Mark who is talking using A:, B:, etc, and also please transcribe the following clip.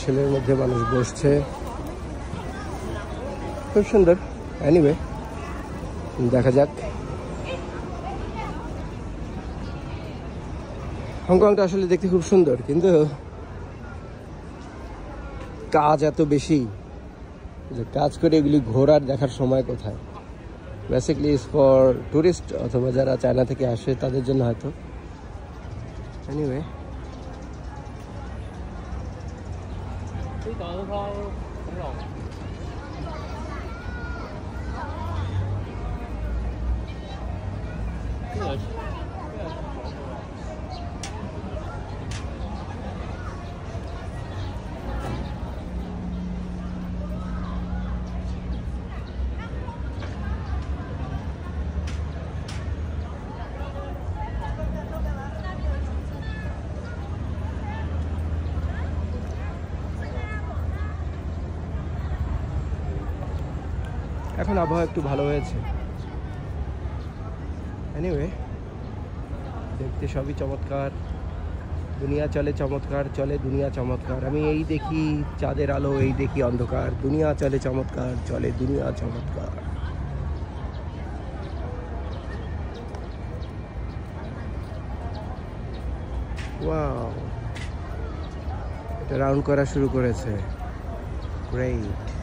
A: শেলের মধ্যে মানুষ বসছে, খুব সুন্দর। এনিওয়ে, দেখা যাক। হংকংটা আসলে দেখতে খুব সুন্দর, কিন্তু কাজ এত বেশি যে কাজ করে এগুলি ঘোরার দেখার সময় কোথায়। বেসিকলি ইজ ফর টুরিস্ট অথবা যারা চায়না থেকে আসে তাদের জন্য হয়তো। এনিওয়ে, এখন আবহাওয়া একটু ভালো হয়েছে। এনিওয়ে, দেখতে সবই চমৎকার। দুনিয়া চলে চমৎকার, চলে দুনিয়া চমৎকার। আমি এই দেখি চাঁদের আলো, এই দেখি অন্ধকার। দুনিয়া চলে চমৎকার, চলে দুনিয়া চমৎকার। ওয়াও, এটা রাউন্ড করা শুরু করেছে। গ্রেট।